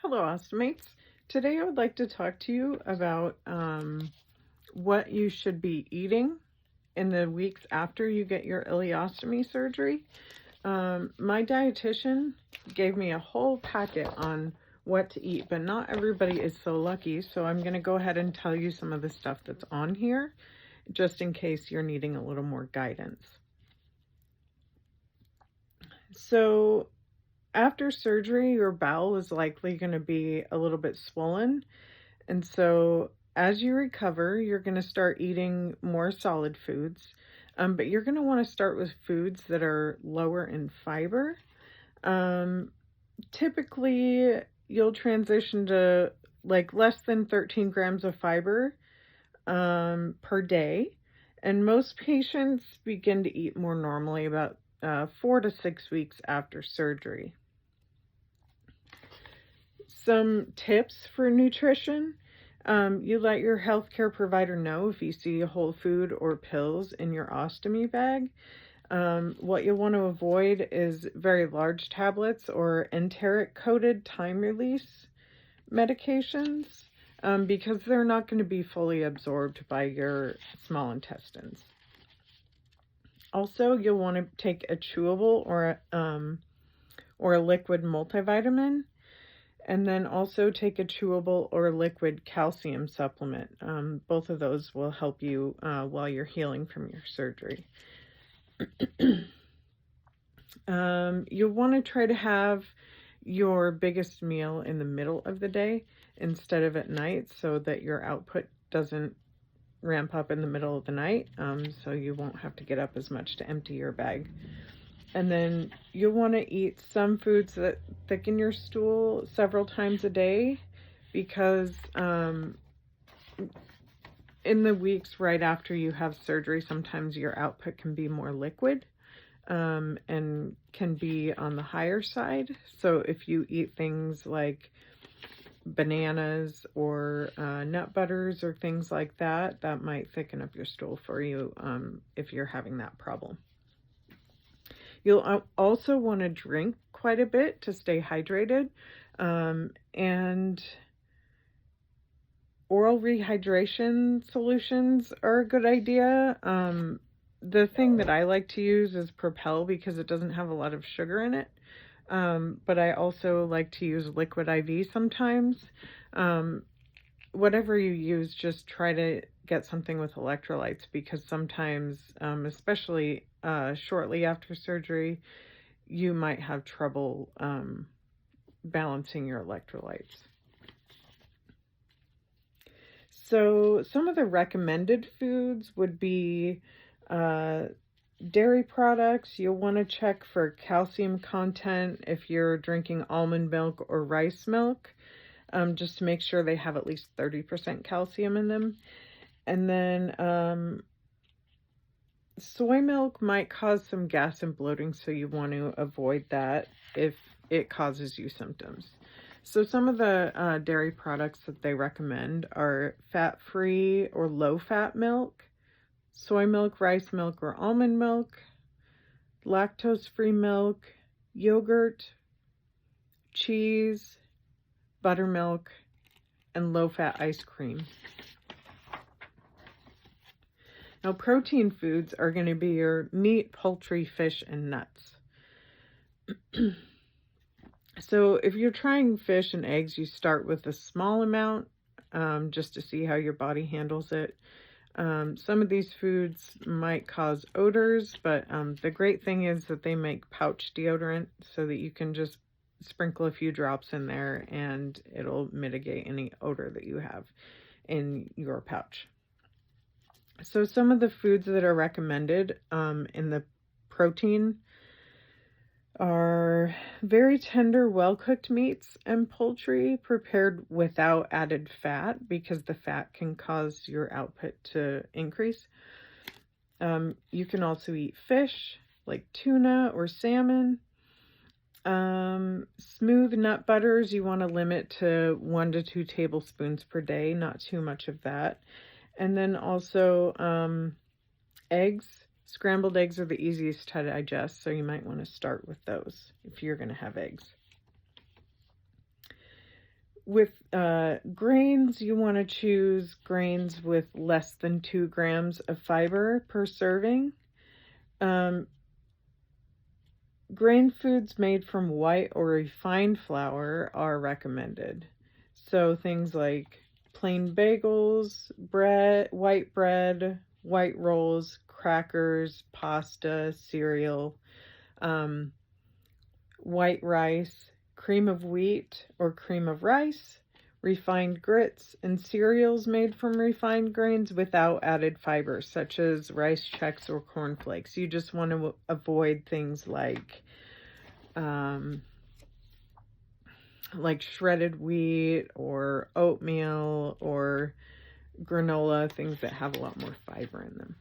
Hello, Ostomates. Today I would like to talk to you about what you should be eating in the weeks after you get your ileostomy surgery. My dietitian gave me a whole packet on what to eat, but not everybody is so lucky, so I'm going to go ahead and tell you some of the stuff that's on here, just in case you're needing a little more guidance. So, after surgery, your bowel is likely going to be a little bit swollen. And so as you recover, you're going to start eating more solid foods, but you're going to want to start with foods that are lower in fiber. Um, Typically, you'll transition to like less than 13 grams of fiber per day. And most patients begin to eat more normally about 4 to 6 weeks after surgery. Some tips for nutrition. You let your healthcare provider know if you see a whole food or pills in your ostomy bag. What you'll want to avoid is very large tablets or enteric-coated time-release medications because they're not going to be fully absorbed by your small intestines. Also, you'll want to take a chewable or a liquid multivitamin. And then also take a chewable or liquid calcium supplement. Both of those will help you while you're healing from your surgery. You'll want to try to have your biggest meal in the middle of the day instead of at night so that your output doesn't ramp up in the middle of the night, so you won't have to get up as much to empty your bag. And then you'll want to eat some foods that thicken your stool several times a day because in the weeks right after you have surgery, sometimes your output can be more liquid and can be on the higher side. So if you eat things like bananas or nut butters or things like that, that might thicken up your stool for you if you're having that problem. You'll also want to drink quite a bit to stay hydrated, and oral rehydration solutions are a good idea. The thing that I like to use is Propel because it doesn't have a lot of sugar in it, but I also like to use Liquid IV sometimes. Whatever you use, just try to get something with electrolytes because sometimes, especially shortly after surgery, you might have trouble balancing your electrolytes. So some of the recommended foods would be dairy products. You'll want to check for calcium content if you're drinking almond milk or rice milk, just to make sure they have at least 30% calcium in them. And then soy milk might cause some gas and bloating, so you want to avoid that if it causes you symptoms. So some of the dairy products that they recommend are fat-free or low-fat milk, soy milk, rice milk, or almond milk, lactose-free milk, yogurt, cheese, buttermilk, and low-fat ice cream. Now, protein foods are going to be your meat, poultry, fish, and nuts. So if you're trying fish and eggs, you start with a small amount just to see how your body handles it. Some of these foods might cause odors, but the great thing is that they make pouch deodorant so that you can just sprinkle a few drops in there and it'll mitigate any odor that you have in your pouch. So some of the foods that are recommended in the protein are very tender, well-cooked meats and poultry prepared without added fat because the fat can cause your output to increase. You can also eat fish like tuna or salmon. Smooth nut butters, you want to limit to 1 to 2 tablespoons per day, not too much of that. And then also eggs. Scrambled eggs are the easiest to digest, so you might want to start with those if you're going to have eggs. With grains, you want to choose grains with less than 2 grams of fiber per serving. Grain foods made from white or refined flour are recommended. So things like plain bagels, white bread, white rolls, crackers, pasta, cereal, white rice, cream of wheat or cream of rice, refined grits, and cereals made from refined grains without added fiber, such as rice checks or cornflakes. You just want to avoid things like shredded wheat or oatmeal or granola, things that have a lot more fiber in them.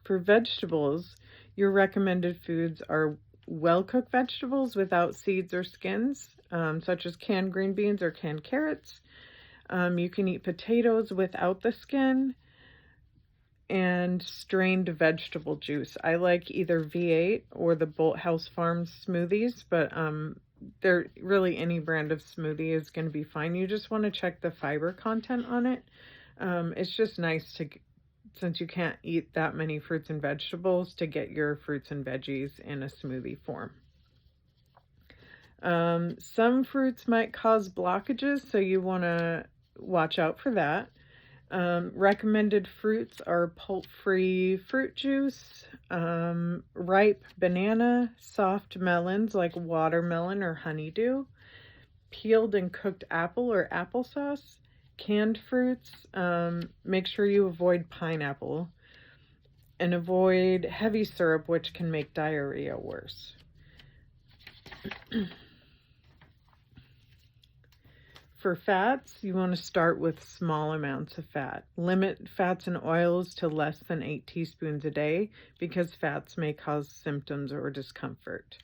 For vegetables, your recommended foods are well-cooked vegetables without seeds or skins, such as canned green beans or canned carrots. You can eat potatoes without the skin, and strained vegetable juice. I like either V8 or the Bolthouse Farms smoothies, but they're really any brand of smoothie is going to be fine. You just want to check the fiber content on it. It's just nice to, since you can't eat that many fruits and vegetables, to get your fruits and veggies in a smoothie form. Some fruits might cause blockages, so you want to watch out for that. Recommended fruits are pulp-free fruit juice, ripe banana, soft melons like watermelon or honeydew, peeled and cooked apple or applesauce, canned fruits. Make sure you avoid pineapple and avoid heavy syrup, which can make diarrhea worse. For fats, you want to start with small amounts of fat. Limit fats and oils to less than 8 teaspoons a day because fats may cause symptoms or discomfort.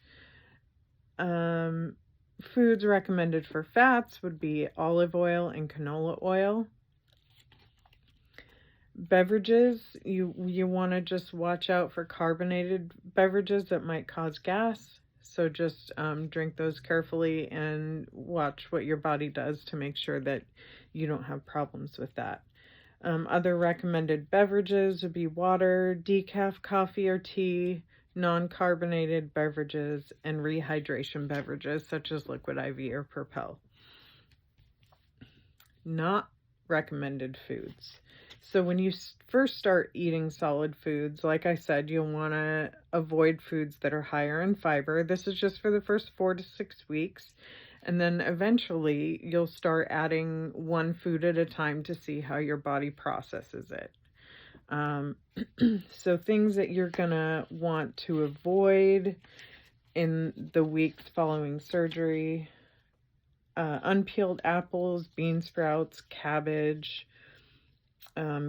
Foods recommended for fats would be olive oil and canola oil. Beverages, you want to just watch out for carbonated beverages that might cause gas. So just drink those carefully and watch what your body does to make sure that you don't have problems with that. Other recommended beverages would be water, decaf coffee or tea, non-carbonated beverages, and rehydration beverages such as Liquid IV or Propel. Not recommended foods. So when you first start eating solid foods, like I said, you'll want to avoid foods that are higher in fiber. This is just for the first 4 to 6 weeks. And then eventually you'll start adding one food at a time to see how your body processes it. So things that you're going to want to avoid in the weeks following surgery: unpeeled apples, bean sprouts, cabbage,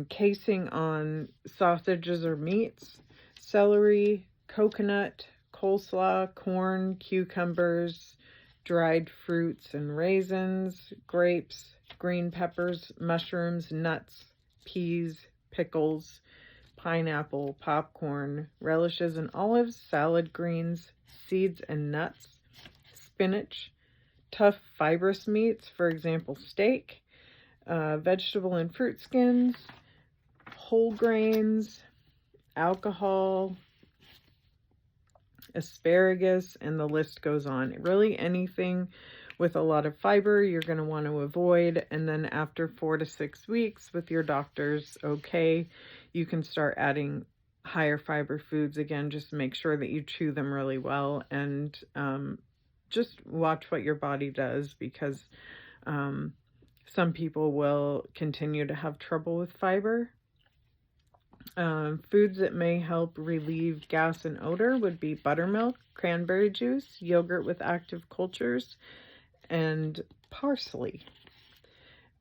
casing on sausages or meats, celery, coconut, coleslaw, corn, cucumbers, dried fruits and raisins, grapes, green peppers, mushrooms, nuts, peas, pickles, pineapple, popcorn, relishes and olives, salad greens, seeds and nuts, spinach, tough fibrous meats, for example, steak, vegetable and fruit skins, whole grains, alcohol, asparagus, and the list goes on. Really anything with a lot of fiber you're going to want to avoid. And then after 4 to 6 weeks with your doctor's okay, you can start adding higher fiber foods again. Just make sure that you chew them really well and just watch what your body does, because some people will continue to have trouble with fiber. Foods that may help relieve gas and odor would be buttermilk, cranberry juice, yogurt with active cultures, and parsley.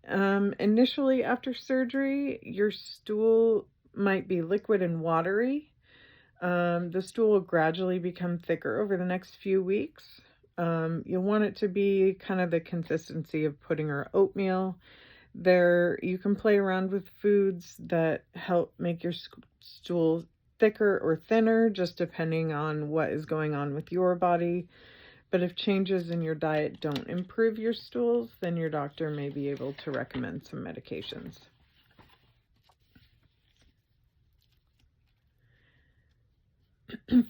Initially after surgery, your stool might be liquid and watery. The stool will gradually become thicker over the next few weeks. You'll want it to be kind of the consistency of pudding or oatmeal. You can play around with foods that help make your stool thicker or thinner, just depending on what is going on with your body. But if changes in your diet don't improve your stools, then your doctor may be able to recommend some medications.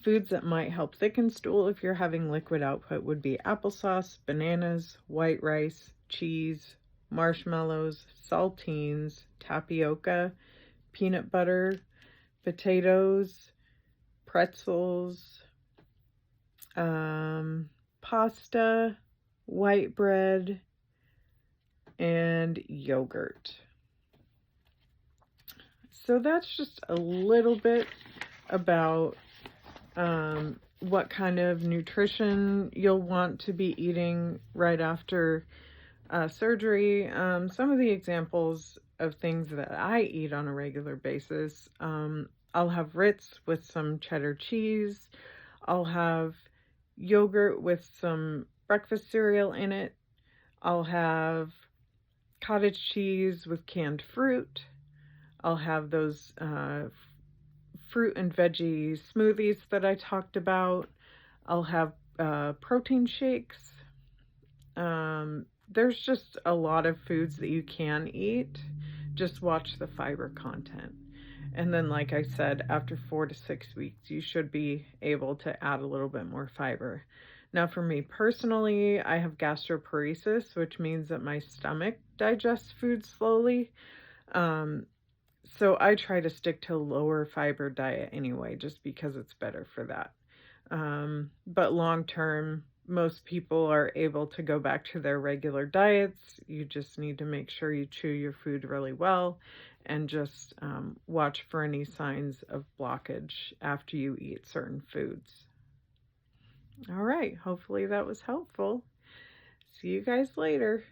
Foods that might help thicken stool if you're having liquid output would be applesauce, bananas, white rice, cheese, marshmallows, saltines, tapioca, peanut butter, potatoes, pretzels, pasta, white bread, and yogurt. So that's just a little bit about what kind of nutrition you'll want to be eating right after surgery. Some of the examples of things that I eat on a regular basis, I'll have Ritz with some cheddar cheese. I'll have yogurt with some breakfast cereal in it. I'll have cottage cheese with canned fruit. I'll have those fruit and veggie smoothies that I talked about. I'll have protein shakes. There's just a lot of foods that you can eat. Just watch the fiber content. And then, like I said, after 4 to 6 weeks, you should be able to add a little bit more fiber. Now, for me personally, I have gastroparesis, which means that my stomach digests food slowly. So I try to stick to a lower fiber diet anyway, just because it's better for that. But long term, most people are able to go back to their regular diets. You just need to make sure you chew your food really well and just watch for any signs of blockage after you eat certain foods. All right, hopefully that was helpful. See you guys later.